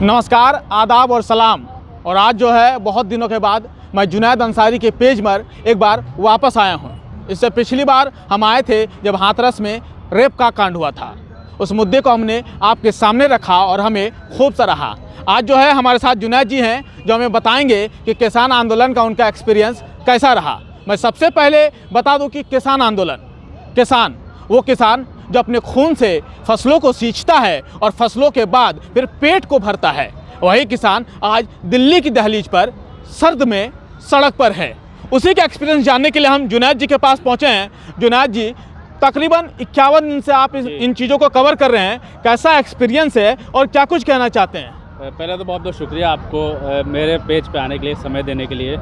नमस्कार, आदाब और सलाम। और आज जो है बहुत दिनों के बाद मैं जुनैद अंसारी के पेज पर एक बार वापस आया हूँ। इससे पिछली बार हम आए थे जब हाथरस में रेप का कांड हुआ था। उस मुद्दे को हमने आपके सामने रखा और हमें खूब सराहा। आज जो है हमारे साथ जुनैद जी हैं जो हमें बताएंगे कि किसान आंदोलन का उनका एक्सपीरियंस कैसा रहा। मैं सबसे पहले बता दूं कि किसान आंदोलन, किसान वो किसान जो अपने खून से फसलों को सींचता है और फसलों के बाद फिर पेट को भरता है, वही किसान आज दिल्ली की दहलीज पर सर्द में सड़क पर है। उसी का एक्सपीरियंस जानने के लिए हम जुनैद जी के पास पहुंचे हैं। जुनैद जी, तकरीबन 51 दिन से आप इन चीज़ों को कवर कर रहे हैं, कैसा एक्सपीरियंस है और क्या कुछ कहना चाहते हैं? पहले तो बहुत बहुत शुक्रिया आपको मेरे पेज पे आने के लिए, समय देने के लिए।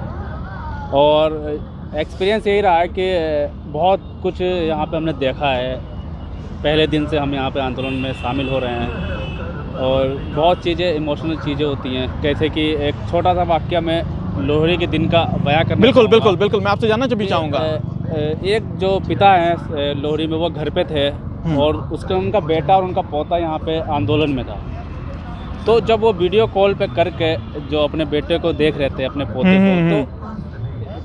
और एक्सपीरियंस यही रहा है कि बहुत कुछ यहाँ पे हमने देखा है। पहले दिन से हम यहाँ पे आंदोलन में शामिल हो रहे हैं और बहुत चीज़ें, इमोशनल चीज़ें होती हैं। जैसे कि एक छोटा सा वाक्य में लोहड़ी के दिन का बयां करना। बिल्कुल मैं आपसे जानना चाहूँगा। एक जो पिता हैं लोहड़ी में, वो घर पे थे और उनका बेटा और उनका पोता यहाँ पे आंदोलन में था। तो जब वो वीडियो कॉल पे करके जो अपने बेटे को देख रहे थे, अपने पोते को, तो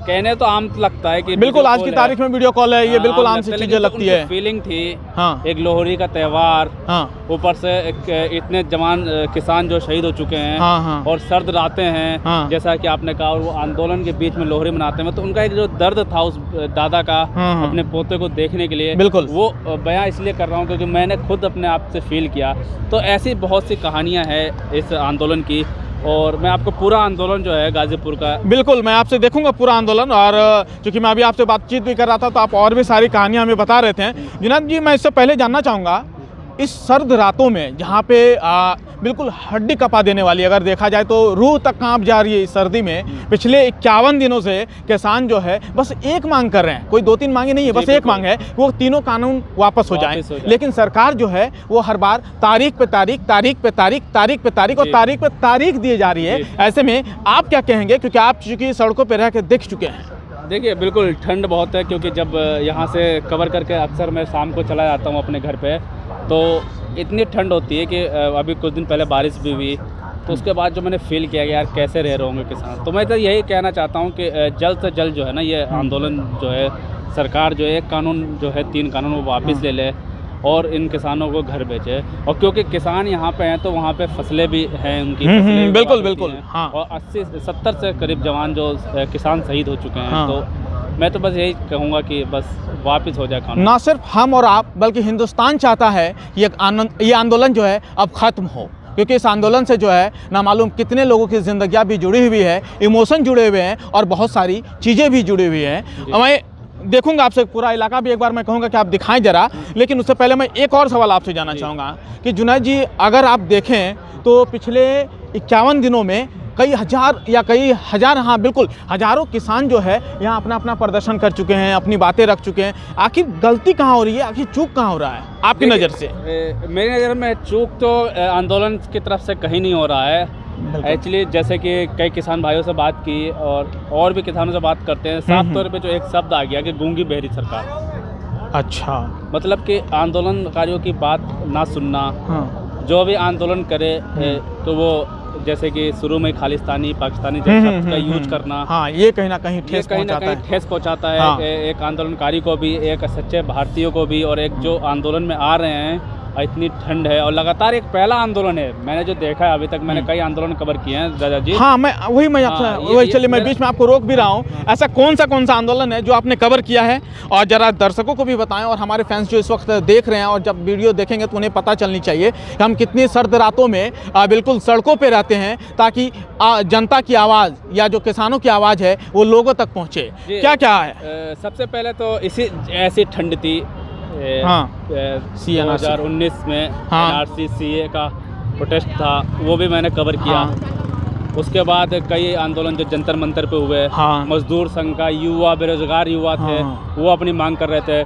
कहने तो आम लगता है कि बिल्कुल आज की तारीख में वीडियो कॉल है, ये बिल्कुल आम सी चीजें लगती है। फीलिंग थी। हाँ। एक लोहड़ी का त्यौहार, हाँ। ऊपर से इतने जवान किसान जो शहीद हो चुके हैं। हाँ। और सर्द रातें हैं। हाँ। जैसा कि आपने कहा, और वो आंदोलन के बीच में लोहड़ी मनाते हैं, तो उनका एक जो दर्द था उस दादा का, हाँ। अपने पोते को देखने के लिए, बिल्कुल वो बयां इसलिए कर रहा हूँ क्योंकि मैंने खुद अपने आप से फील किया। तो ऐसी बहुत सी कहानियाँ हैं इस आंदोलन की, और मैं आपको पूरा आंदोलन जो है गाजीपुर का, बिल्कुल मैं आपसे देखूंगा पूरा आंदोलन। और चूंकि मैं अभी आपसे बातचीत भी कर रहा था तो आप और भी सारी कहानियां हमें बता रहे थे। जुनैद जी, मैं इससे पहले जानना चाहूँगा, इस सर्द रातों में जहाँ पे बिल्कुल हड्डी कपा देने वाली, अगर देखा जाए तो रूह तक कांप जा रही है इस सर्दी में, पिछले 51 दिनों से किसान जो है बस एक मांग कर रहे हैं। कोई 2-3 मांगे नहीं है, बस एक मांग है, वो तीनों कानून वापस हो जाए। लेकिन सरकार जो है वो हर बार तारीख पे तारीख दिए जा रही है। ऐसे में आप क्या कहेंगे, क्योंकि आप चूंकि सड़कों पर रह के देख चुके हैं? देखिए, बिल्कुल ठंड बहुत है, क्योंकि जब यहाँ से कवर करके अक्सर मैं शाम को चला जाता हूँ अपने घर पे, तो इतनी ठंड होती है कि अभी कुछ दिन पहले बारिश भी हुई। तो उसके बाद जो मैंने फील किया कि यार कैसे रह रहे होंगे किसान। तो मैं तो यही कहना चाहता हूँ कि जल्द से जल्द जो है ना, ये आंदोलन जो है, सरकार जो है एक कानून जो है, 3 कानून वो वापस ले ले और इन किसानों को घर भेजे। और क्योंकि किसान यहाँ पे हैं तो वहाँ पे फसलें भी हैं उनकी। बिल्कुल। हाँ। और 80-70 से करीब जवान जो किसान शहीद हो चुके हैं। हाँ। तो मैं तो बस यही कहूँगा कि बस वापस हो जाए कानून। ना सिर्फ हम और आप, बल्कि हिंदुस्तान चाहता है ये आंदोलन जो है अब ख़त्म हो, क्योंकि इस आंदोलन से जो है ना मालूम कितने लोगों की ज़िंदगियाँ भी जुड़ी हुई है, इमोशन जुड़े हुए हैं और बहुत सारी चीज़ें भी जुड़ी हुई हैं। मैं देखूंगा आपसे पूरा इलाका भी, एक बार मैं कहूँगा कि आप दिखाएं ज़रा। लेकिन उससे पहले मैं एक और सवाल आपसे जानना चाहूँगा कि जुनैद जी, अगर आप देखें तो पिछले 51 दिनों में कई हज़ार, हाँ बिल्कुल हज़ारों किसान जो है यहाँ अपना प्रदर्शन कर चुके हैं, अपनी बातें रख चुके हैं। आखिर गलती कहाँ हो रही है, आखिर चूक कहाँ हो रहा है आपकी नज़र से? मेरी नज़र में चूक तो आंदोलन की तरफ से कहीं नहीं हो रहा है। एक्चुअली जैसे कि कई किसान भाइयों से बात की और भी किसानों से बात करते हैं, साफ तौर पे जो एक शब्द आ गया कि गूंगी बहरी सरकार। अच्छा, मतलब कि आंदोलनकारियों की बात ना सुनना। हाँ। जो भी आंदोलन करे तो वो जैसे कि शुरू में खालिस्तानी, पाकिस्तानी शब्द का यूज करना। हाँ, ये कहीं ना कहीं ठेस पहुंचाता है। हाँ। एक आंदोलनकारी को भी, एक सच्चे भारतीयों को भी, और एक जो आंदोलन में आ रहे हैं। इतनी ठंड है और लगातार एक पहला आंदोलन है मैंने जो देखा है अभी तक। मैंने कई आंदोलन कवर किए हैं दादा जी। हाँ, मैं आपसे चलिए मैं बीच में आपको रोक भी रहा हूँ। ऐसा कौन सा आंदोलन है जो आपने कवर किया है, और ज़रा दर्शकों को भी बताएं, और हमारे फैंस जो इस वक्त देख रहे हैं और जब वीडियो देखेंगे तो उन्हें पता चलनी चाहिए कि हम कितनी सर्द रातों में बिल्कुल सड़कों पर रहते हैं, ताकि जनता की आवाज़ या जो किसानों की आवाज़ है वो लोगों तक पहुँचे। क्या क्या है? सबसे पहले तो ऐसी ठंड थी। हाँ। 2019 में NRC CA का प्रोटेस्ट था, वो भी मैंने कवर किया। हाँ। उसके बाद कई आंदोलन जो जंतर मंतर पे हुए। हाँ। मजदूर संघ का युवा, बेरोजगार युवा थे। हाँ। वो अपनी मांग कर रहे थे।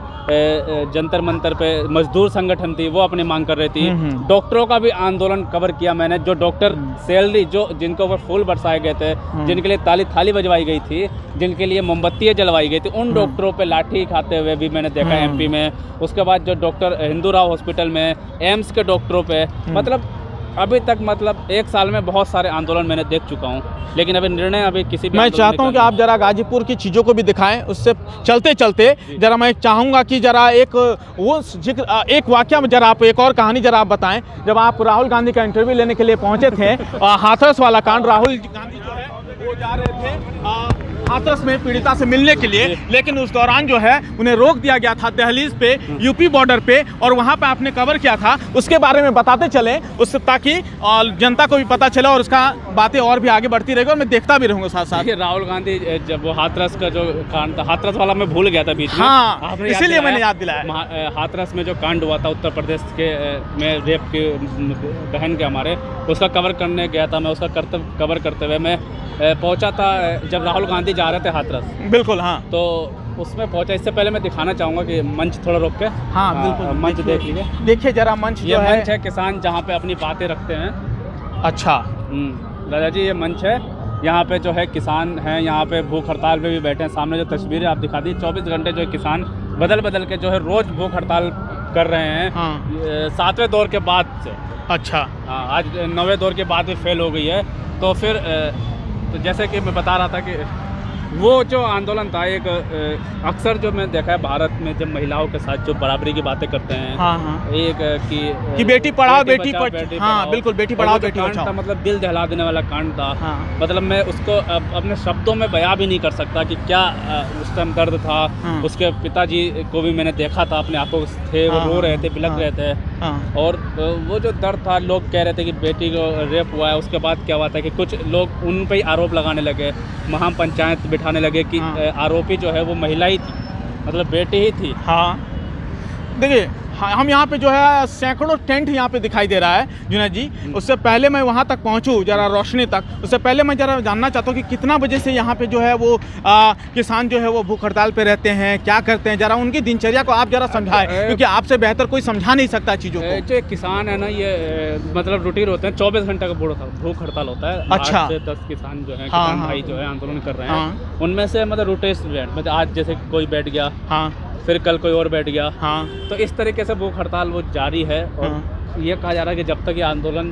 जंतर मंतर पे मजदूर संगठन थी, वो अपनी मांग कर रही थी। डॉक्टरों का भी आंदोलन कवर किया मैंने, जो डॉक्टर सैलरी, जो जिनके ऊपर फूल बरसाए गए थे, जिनके लिए ताली थाली बजवाई गई थी, जिनके लिए मोमबत्तियाँ जलवाई गई थी, उन डॉक्टरों पे लाठी खाते हुए भी मैंने देखा MP में। उसके बाद जो डॉक्टर हिंदू राव हॉस्पिटल में, एम्स के डॉक्टरों पे, मतलब अभी तक मतलब 1 साल में बहुत सारे आंदोलन मैंने देख चुका हूँ, लेकिन अभी निर्णय अभी किसी भी मैं चाहता हूँ कि आप जरा गाजीपुर की चीज़ों को भी दिखाएं। उससे चलते चलते जरा मैं चाहूँगा कि जरा एक वो जिक्र एक वाकया में जरा आप एक और कहानी जरा आप बताएं। जब आप राहुल गांधी का इंटरव्यू लेने के लिए पहुँचे थे, हाथरस वाला कांड, राहुल गांधी जो है वो जा रहे थे हाथरस में पीड़िता से मिलने के लिए, लेकिन उस दौरान जो है उन्हें रोक दिया गया था दहलीज पे, यूपी बॉर्डर पे, और वहाँ पे आपने कवर किया था। उसके बारे में बताते चले उससे, ताकि जनता को भी पता चले और उसका बातें और भी आगे बढ़ती रहेगी और मैं देखता भी रहूँगा साथ साथ। राहुल गांधी जब वो हाथरस का जो कांड था, हाथरस वाला मैं भूल गया था बीच में, हाँ इसीलिए मैंने याद दिलाया। हाथरस में जो कांड हुआ था उत्तर प्रदेश के में रेप के बहन के हमारे, उसका कवर करने गया था मैं। उसका कवर करते हुए मैं पहुंचा था जब राहुल गांधी जा रहे थे हाथरस। बिल्कुल हाँ, तो उसमें पहुंचा। इससे पहले मैं दिखाना चाहूँगा कि मंच थोड़ा रोक के, हाँ बिल्कुल मंच देख लीजिए। देखिए जरा मंच, ये मंच है किसान जहाँ पे अपनी बातें रखते हैं। अच्छा दादा जी, ये मंच है, यहाँ पे जो है किसान हैं, यहाँ पे भूख हड़ताल पे भी बैठे हैं। सामने जो तस्वीरें आप दिखा दी, 24 घंटे जो किसान बदल बदल के जो है रोज भूख हड़ताल कर रहे हैं। हाँ। 7वें दौर के बाद से। अच्छा हाँ, आज 9वें दौर के बाद में फेल हो गई है। तो फिर तो जैसे कि मैं बता रहा था कि वो जो आंदोलन था, एक अक्सर जो मैं देखा है भारत में, जब महिलाओं के साथ जो बराबरी की बातें करते हैं, हाँ। एक कि बेटी पढ़ाओ बेटी पढ़ाओ, हाँ बिल्कुल, बेटी पढ़ाओ बेटी बचाओ, मतलब दिल दहला देने वाला कांड था। हाँ। मतलब मैं उसको अपने शब्दों में बयां भी नहीं कर सकता कि क्या उस टाइम दर्द था। हाँ। उसके पिताजी को भी मैंने देखा था, अपने आंखों थे, वो रो रहे थे, बिलख रहे थे। और वो जो दर्द था, लोग कह रहे थे कि बेटी को रेप हुआ है। उसके बाद क्या हुआ था कि कुछ लोग उन पर आरोप लगाने लगे, महा पंचायत बिठाने लगे कि आरोपी जो है वो महिला ही थी, मतलब बेटी ही थी। हाँ देखिए, हम यहाँ पे जो है सैकड़ों टेंट यहाँ पे दिखाई दे रहा है जुनैद जी। उससे पहले मैं वहाँ तक पहुँचूँ जरा रोशनी तक, उससे पहले मैं जरा जानना चाहता हूँ कि कितना बजे से यहाँ पे जो है वो किसान जो है वो भूख हड़ताल पे रहते हैं, क्या करते हैं, जरा उनकी दिनचर्या को आप जरा समझाएं, क्योंकि आपसे बेहतर कोई समझा नहीं सकता चीज़ों को। जो किसान है ना, ये मतलब रूटीन होते हैं, 24 घंटे का भूख हड़ताल होता है। अच्छा। 8 से 10 किसान जो है, किसान भाई जो है आंदोलन कर रहे हैं, उनमें से मतलब रोटेशन, मतलब आज जैसे कोई बैठ गया, फिर कल कोई और बैठ गया। हाँ। तो इस तरीके से भूख हड़ताल वो जारी है। और ये कहा जा रहा है कि जब तक ये आंदोलन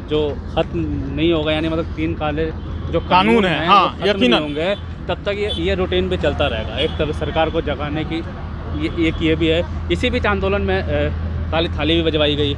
जो खत्म नहीं होगा, यानी मतलब 3 काले जो कानून है, हाँ, यकीनन होंगे, तब तक ये रूटीन भी चलता रहेगा। एक तरफ सरकार को जगाने की ये भी है। इसी बीच आंदोलन में ताली थाली भी बजवाई गई।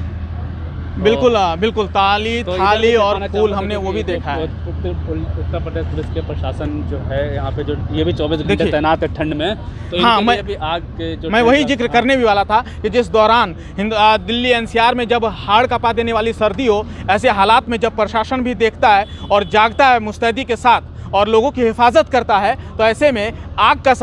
बिल्कुल बिल्कुल, ताली थाली और फूल हमने वो भी देखा है। उत्तर प्रदेश पुलिस के प्रशासन जो है यहाँ पे, जो ये भी 24 घंटे तैनात है ठंड में। तो हाँ, मैं वही जिक्र करने भी वाला था कि जिस दौरान दिल्ली NCR में जब हाड़ कपा देने वाली सर्दी हो, ऐसे हालात में जब प्रशासन भी देखता है और जागता है मुस्तैदी के साथ और लोगों की हिफाजत करता है, तो ऐसे में आग का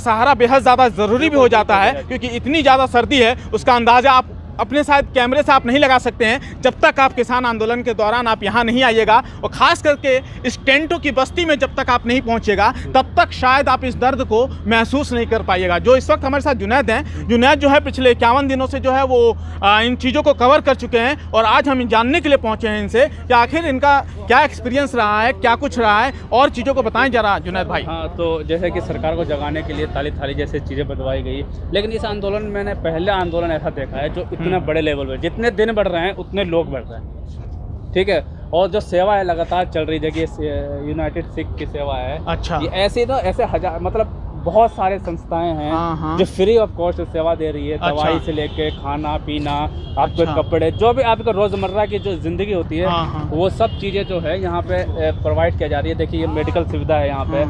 सहारा बेहद ज़्यादा ज़रूरी भी हो जाता है, क्योंकि इतनी ज़्यादा सर्दी है उसका अंदाज़ा आप अपने शायद कैमरे से आप नहीं लगा सकते हैं जब तक आप किसान आंदोलन के दौरान आप यहाँ नहीं आइएगा। और ख़ास करके इस टेंटों की बस्ती में जब तक आप नहीं पहुँचेगा, तब तक शायद आप इस दर्द को महसूस नहीं कर पाइएगा। जो इस वक्त हमारे साथ जुनैद हैं, जुनैद जो है पिछले 51 दिनों से जो है वो इन चीज़ों को कवर कर चुके हैं, और आज हम जानने के लिए पहुँचे हैं इनसे कि आखिर इनका क्या एक्सपीरियंस रहा है, क्या कुछ रहा है, और चीज़ों को बताएं जरा जुनैद भाई। हाँ, तो जैसे कि सरकार को जगाने के लिए ताली थाली जैसे चीज़ें बदवाई गई, लेकिन इस आंदोलन में मैंने पहले आंदोलन ऐसा देखा है जो इतने बड़े लेवल पे, जितने दिन बढ़ रहे हैं उतने लोग बढ़ रहे हैं, ठीक है। और जो सेवा है लगातार चल रही, जगह यूनाइटेड सिख की सेवा है। अच्छा। ये ऐसे हजार, मतलब बहुत सारे संस्थाएं हैं जो फ्री ऑफ कॉस्ट सेवा दे रही है। अच्छा। दवाई से लेके खाना पीना, आपके कपड़े, जो भी आपका रोज़मर्रा की जो ज़िंदगी होती है, वो सब चीज़ें जो है यहाँ पे प्रोवाइड किया जा रही है। देखिए, ये मेडिकल सुविधा है यहाँ पे,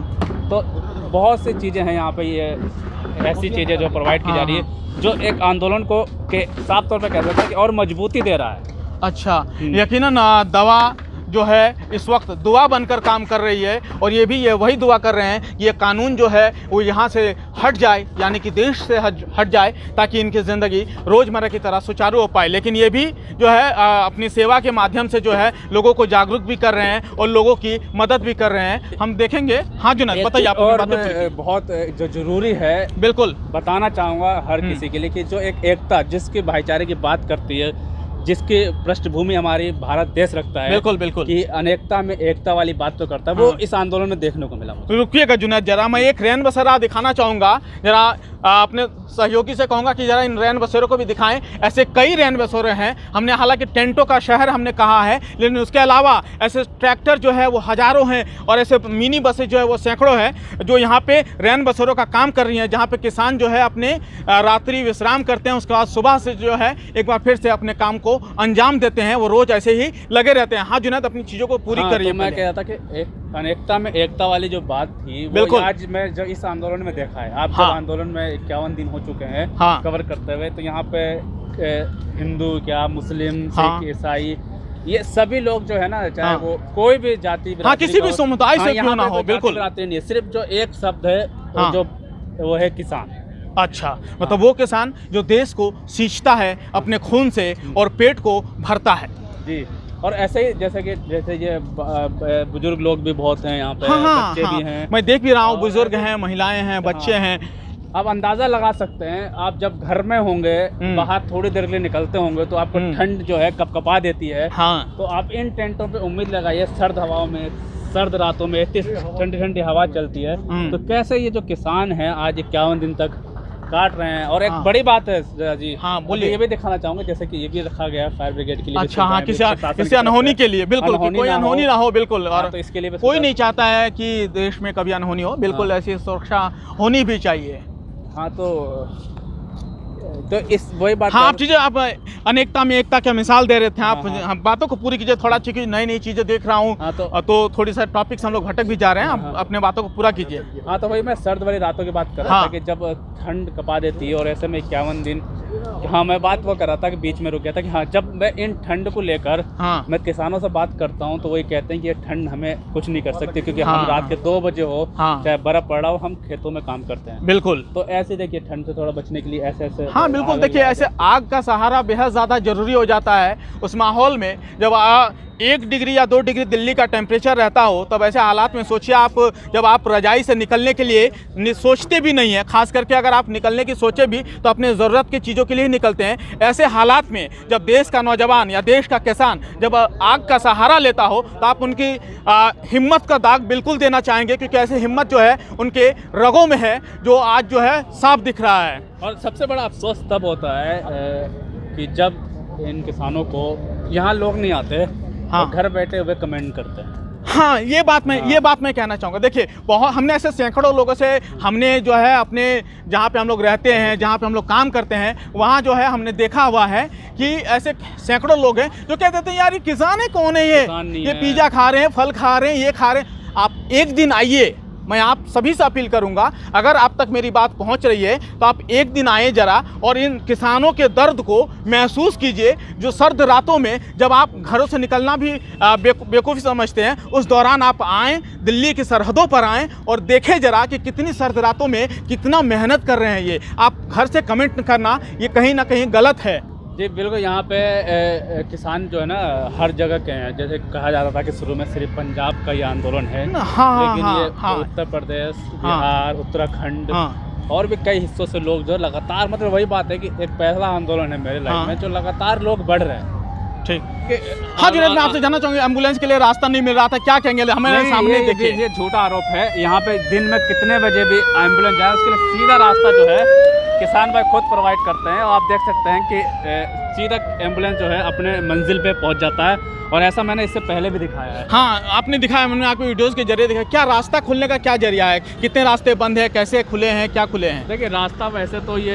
तो बहुत सी चीज़ें हैं यहाँ पे, ये ऐसी चीज़ें जो प्रोवाइड की जा रही है, जो एक आंदोलन को के साफ तौर पे कह सकते हैं कि और मजबूती दे रहा है। अच्छा, यकीनन दवा जो है इस वक्त दुआ बनकर काम कर रही है, और ये भी ये वही दुआ कर रहे हैं कि ये कानून जो है वो यहाँ से हट जाए, यानी कि देश से हट जाए, ताकि इनकी ज़िंदगी रोज़मर्रा की तरह सुचारू हो पाए। लेकिन ये भी जो है अपनी सेवा के माध्यम से जो है लोगों को जागरूक भी कर रहे हैं और लोगों की मदद भी कर रहे हैं। हम देखेंगे। हाँ जुनैद, बताइए आप। और बहुत जो ज़रूरी है, बिल्कुल बताना चाहूँगा हर किसी के लिए, कि जो एक एकता, जिसकी भाईचारे की बात करती है, जिसकी पृष्ठभूमि हमारी भारत देश रखता है, बिल्कुल बिल्कुल, कि अनेकता में एकता वाली बात तो करता है, वो इस आंदोलन में देखने को मिला। तो रुकिएगा जुनैद, जरा मैं एक रैन बसेरा दिखाना चाहूँगा, जरा अपने सहयोगी से कहूँगा कि जरा इन रैन बसेरों को भी दिखाएं। ऐसे कई रैन बसेरे हैं, हमने हालांकि टेंटों का शहर हमने कहा है, लेकिन उसके अलावा ऐसे ट्रैक्टर जो है वो हज़ारों हैं और ऐसे मिनी बसें जो है वो सैकड़ों हैं जो यहाँ पे रैन बसेरों का काम कर रही हैं, जहाँ पे किसान जो है अपने रात्रि विश्राम करते हैं, उसके बाद सुबह से जो है एक बार फिर से अपने काम को अंजाम देते हैं। वो रोज़ ऐसे ही लगे रहते हैं। हाँ जुनैद, अपनी चीज़ों को पूरी करिए। तो मैं कह रहा था कि एक अनेकता में एकता वाली जो बात थी, वो आज मैं जो इस आंदोलन में देखा है। आप जब आंदोलन में 51 दिन हो चुके हैं कवर करते हुए, तो यहाँ पे हिंदू क्या, मुस्लिम, सिख, ईसाई, ये सभी लोग जो है ना, चाहे वो कोई भी जाति, किसी भी समुदाय से क्यों ना हो, बिल्कुल नहीं, सिर्फ जो एक शब्द है जो वो है किसान। अच्छा, मतलब वो किसान जो देश को सींचता है अपने खून से और पेट को भरता है। जी, और ऐसे ही जैसे ये बुजुर्ग लोग भी बहुत हैं यहाँ पे, बच्चे भी हैं, मैं देख भी रहा हूँ, बुजुर्ग हैं, महिलाएं हैं, बच्चे हैं। आप अंदाज़ा लगा सकते हैं, आप जब घर में होंगे, बाहर थोड़ी देर के लिए निकलते होंगे, तो आपको ठंड जो है कपकपा देती है। तो आप इन टेंटों पे उम्मीद लगाइए, सर्द हवाओं में, सर्द रातों में इतनी ठंडी ठंडी हवा चलती है, तो कैसे ये जो किसान हैं आज 51 दिन तक काट रहे हैं। और एक बड़ी बात है जी, बोलिए, ये भी दिखाना चाहूँगा, जैसे कि ये भी रखा गया है फायर ब्रिगेड के लिए। अच्छा, हाँ, किसी अनहोनी के लिए, बिल्कुल, कोई अनहोनी ना हो, बिल्कुल। और तो इसके लिए कोई नहीं चाहता है कि देश में कभी अनहोनी हो, बिल्कुल ऐसी सुरक्षा होनी भी चाहिए। हाँ, तो इस वही बात। हाँ, आप चीज़ें, आप अनेकता में एकता की मिसाल दे रहे थे, आप बातों को पूरी कीजिए थोड़ा, चूंकि नई नई चीज़ें देख रहा हूँ, तो थोड़ी सा टॉपिक्स हम लोग भटक भी जा रहे हैं, आप अपने बातों को पूरा कीजिए। हाँ, तो वही मैं सर्द वाली रातों की बात कर रहा था कि जब ठंड कपा देती है, और ऐसे में 51 दिन, हाँ, मैं बात वो कर रहा था कि बीच में रुक गया था कि हाँ, जब मैं इन ठंड को लेकर मैं किसानों से बात करता हूँ, तो वही कहते हैं कि ये ठंड हमें कुछ नहीं कर सकती, क्योंकि हम रात के 2 बजे हो, चाहे बर्फ पड़ रहा हो, हम खेतों में काम करते हैं। बिल्कुल। तो ऐसे देखिए, ठंड से थोड़ा बचने के लिए ऐसे ऐसे, हाँ बिल्कुल, देखिए ऐसे आग का सहारा बेहद ज़्यादा जरूरी हो जाता है उस माहौल में। जब 1 डिग्री या 2 डिग्री दिल्ली का टेम्परेचर रहता हो, तब ऐसे हालात में सोचिए आप, जब आप रजाई से निकलने के लिए सोचते भी नहीं है, खास करके अगर आप निकलने की सोचे भी तो अपने ज़रूरत की चीज़ों के लिए ही निकलते हैं। ऐसे हालात में जब देश का नौजवान या देश का किसान जब आग का सहारा लेता हो, तो आप उनकी हिम्मत का दाग बिल्कुल देना चाहेंगे, क्योंकि ऐसी हिम्मत जो है उनके रगों में है, जो आज जो है साफ दिख रहा है। और सबसे बड़ा अफसोस तब होता है कि जब इन किसानों को यहाँ लोग नहीं आते, घर बैठे हुए कमेंट करते हैं। हाँ, ये बात मैं कहना चाहूँगा। देखिए, बहुत हमने ऐसे सैकड़ों लोगों से, हमने जो है अपने जहाँ पे हम लोग रहते हैं, जहाँ पे हम लोग काम करते हैं, वहाँ जो है हमने देखा हुआ है कि ऐसे सैकड़ों लोग हैं जो कहते थे यार ये किसान है, कौन है ये पिज़्ज़ा खा रहे हैं, फल खा रहे हैं, ये खा रहे हैं। आप एक दिन आइए, मैं आप सभी से अपील करूंगा, अगर आप तक मेरी बात पहुंच रही है तो आप एक दिन आए जरा और इन किसानों के दर्द को महसूस कीजिए, जो सर्द रातों में जब आप घरों से निकलना भी बेवकूफ़ी समझते हैं, उस दौरान आप आएँ, दिल्ली की सरहदों पर आएँ और देखें जरा कि कितनी सर्द रातों में कितना मेहनत कर रहे हैं ये। आप घर से कमेंट करना ये कहीं ना कहीं गलत है। जी बिल्कुल, यहाँ पे किसान जो है ना हर जगह के हैं। जैसे कहा जाता था कि शुरू में सिर्फ पंजाब का ये आंदोलन है, लेकिन ये उत्तर प्रदेश, बिहार, उत्तराखंड और भी कई हिस्सों से लोग जो लगातार, मतलब वही बात है कि एक पहला आंदोलन है मेरे लाइफ में, जो लगातार लोग बढ़ रहे हैं। ठीक। हाँ जुनैद, मैं आपसे जानना चाहूँगी, एम्बुलेंस के लिए रास्ता नहीं मिल रहा था, क्या कहेंगे? हमें सामने देखिए, ये झूठा आरोप है। यहाँ पे दिन में कितने बजे भी एम्बुलेंस जाए, उसके लिए सीधा रास्ता जो है किसान भाई खुद प्रोवाइड करते हैं, और आप देख सकते हैं कि सीधा एम्बुलेंस जो है अपने मंजिल पे पहुंच जाता है। और ऐसा मैंने इससे पहले भी दिखाया है। हाँ, आपने दिखाया, मैंने आपको वीडियोस के जरिए दिखाया। क्या रास्ता खुलने का क्या जरिया है? कितने रास्ते बंद है, कैसे खुले हैं, क्या खुले हैं? देखिए, रास्ता वैसे तो ये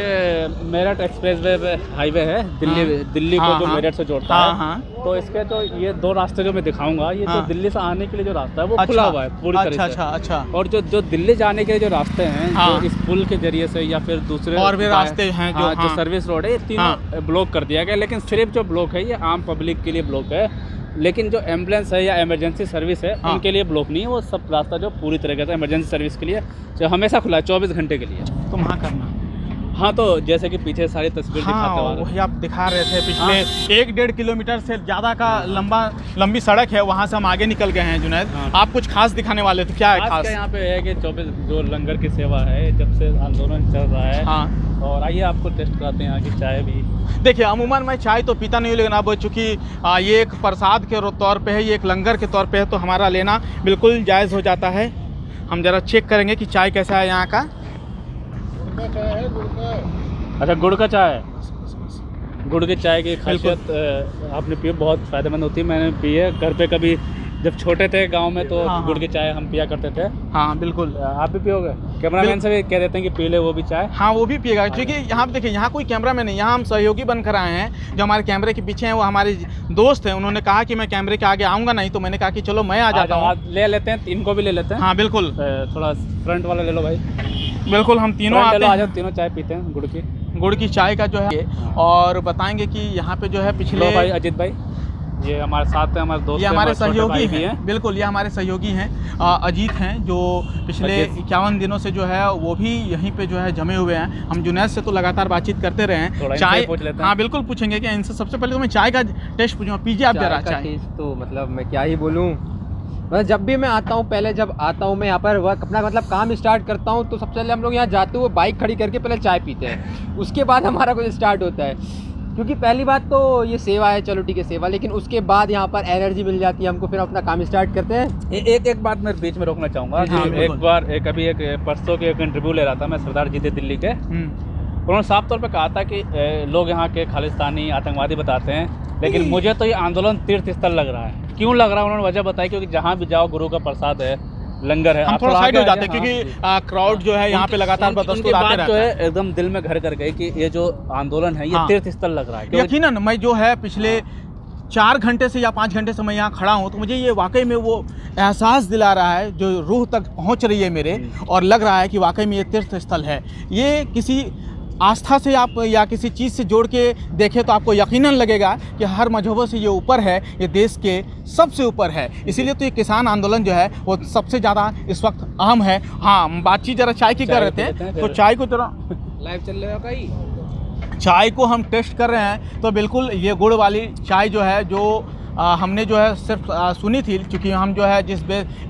मेरठ एक्सप्रेस वे हाईवे है, दिल्ली को जो मेरठ से जोड़ता है। तो इसके तो ये 2 रास्ते जो मैं दिखाऊंगा, ये जो दिल्ली से आने के लिए जो रास्ता है वो खुला हुआ है पूरी तरह से। अच्छा। और जो दिल्ली जाने के लिए जो रास्ते हैं, जो इस पुल के जरिए से या फिर दूसरे और भी रास्ते हैं जो सर्विस रोड है, ये तीनों ब्लॉक कर दिया गया। लेकिन सिर्फ जो ब्लॉक है ये आम पब्लिक के लिए ब्लॉक है, लेकिन जो एम्बुलेंस है या इमरजेंसी सर्विस है उनके लिए ब्लॉक नहीं है। वो सब रास्ता जो पूरी तरह से इमरजेंसी सर्विस के लिए जो हमेशा खुला है 24 घंटे के लिए। तुम हाँ करना। हाँ, तो जैसे कि पीछे सारी तस्वीर दिखाते हाँ, वही आप दिखा रहे थे पिछले 1-1.5 किलोमीटर से ज़्यादा का लंबी सड़क है, वहाँ से हम आगे निकल गए हैं जुनैद। आप कुछ खास दिखाने वाले थे, क्या है खास? यहाँ पे है कि 24 जो लंगर की सेवा है, जब से आंदोलन चल रहा है। हाँ, और आइए आपको टेस्ट कराते हैं यहाँ की चाय भी। देखिए अमूमन मैं चाय तो पीता नहीं हूँ, लेकिन अब चूँकि ये एक प्रसाद के तौर पे है, ये एक लंगर के तौर पे है, तो हमारा लेना बिल्कुल जायज़ हो जाता है। हम ज़रा चेक करेंगे कि चाय कैसा है यहाँ का। अच्छा, गुड़ का चाय है। गुड़ की चाय की खासियत आपने पी, बहुत फ़ायदेमंद होती है। मैंने पी है घर पे, कभी जब छोटे थे गांव में तो हाँ, गुड़ की चाय हम पिया करते थे। हाँ बिल्कुल, आप भी पियोगे? कैमरामैन से भी कह देते हैं कि पी ले वो भी चाय। हाँ वो भी पिएगा, क्योंकि यहाँ पे देखिए यहाँ कोई कैमरामैन नहीं, यहाँ हम सहयोगी बनकर आए हैं। जो हमारे कैमरे के पीछे हैं वो हमारे दोस्त हैं, उन्होंने कहा कि मैं कैमरे के आगे आऊँगा नहीं, तो मैंने कहा कि चलो मैं आ जाता हूँ। ले लेते हैं, इनको भी ले लेते हैं। हाँ बिल्कुल, थोड़ा फ्रंट वाला ले लो भाई। बिल्कुल, हम तीनों आते हैं, तीनों चाय पीते हैं गुड़ की चाय का जो है। और बताएंगे कि यहाँ पे जो है पिछले भाई अजीत भाई, ये हमारे साथ हैं, हमारे दोस्त, ये हमारे सहयोगी हैं। बिल्कुल, ये हमारे सहयोगी हैं, अजीत हैं, जो पिछले 51 दिनों से जो है वो भी यहीं पे जो है जमे हुए हैं। हम जुनैद से तो लगातार बातचीत करते रहे हैं। चाय पूछ लेते हैं। हाँ बिल्कुल पूछेंगे कि इनसे सबसे पहले तो मैं चाय का टेस्ट पूछूंगा, पीजिए आप जरा चाय। तो मतलब मैं क्या ही बोलूँ, मतलब जब भी मैं आता हूँ, पहले जब आता हूँ मैं यहाँ पर वर्क अपना मतलब काम स्टार्ट करता हूँ, तो सबसे पहले हम लोग यहाँ जाते हुए बाइक खड़ी करके पहले चाय पीते हैं, उसके बाद हमारा कुछ स्टार्ट होता है। क्योंकि पहली बात तो ये सेवा है, चलो ठीक है सेवा, लेकिन उसके बाद यहाँ पर एनर्जी मिल जाती है हमको, फिर अपना काम स्टार्ट करते हैं। एक बात मैं बीच में रोकना चाहूँगा। एक बार कभी परसों के एक इंटरव्यू ले रहा था मैं सरदार जीते दिल्ली के, उन्होंने साफ तौर पे कहा था कि लोग यहाँ के खालिस्तानी आतंकवादी बताते हैं, लेकिन मुझे तो ये आंदोलन तीर्थ स्थल लग रहा है। क्यों लग रहा है उन्होंने वजह बताई, क्योंकि जहाँ भी जाओ गुरु का प्रसाद है, लंगर है। हम थोड़ा साइड हो जाते हैं क्योंकि क्राउड जो है यहाँ पे लगातार बदस्तूर आते रहता है। एकदम दिल में घर कर गए कि ये जो आंदोलन है ये तीर्थ स्थल लग रहा है। यकीनन मैं जो है पिछले 4 घंटे से या 5 घंटे से मैं यहाँ खड़ा हूँ, तो मुझे ये वाकई में वो एहसास दिला रहा है जो रूह तक पहुँच रही है मेरे, और लग रहा है कि वाकई में ये तीर्थ स्थल है। ये किसी आस्था से आप या किसी चीज़ से जोड़ के देखें तो आपको यकीनन लगेगा कि हर मजहबों से ये ऊपर है, ये देश के सबसे ऊपर है। इसीलिए तो ये किसान आंदोलन जो है वो सबसे ज़्यादा इस वक्त अहम है। हाँ, बातचीत ज़रा चाय की कर रहे थे, तो चाय को ज़रा लाइव चल रहा है कहीं, चाय को हम टेस्ट कर रहे हैं। तो बिल्कुल ये गुड़ वाली चाय जो है, जो हमने जो है सिर्फ सुनी थी, क्योंकि हम जो है जिस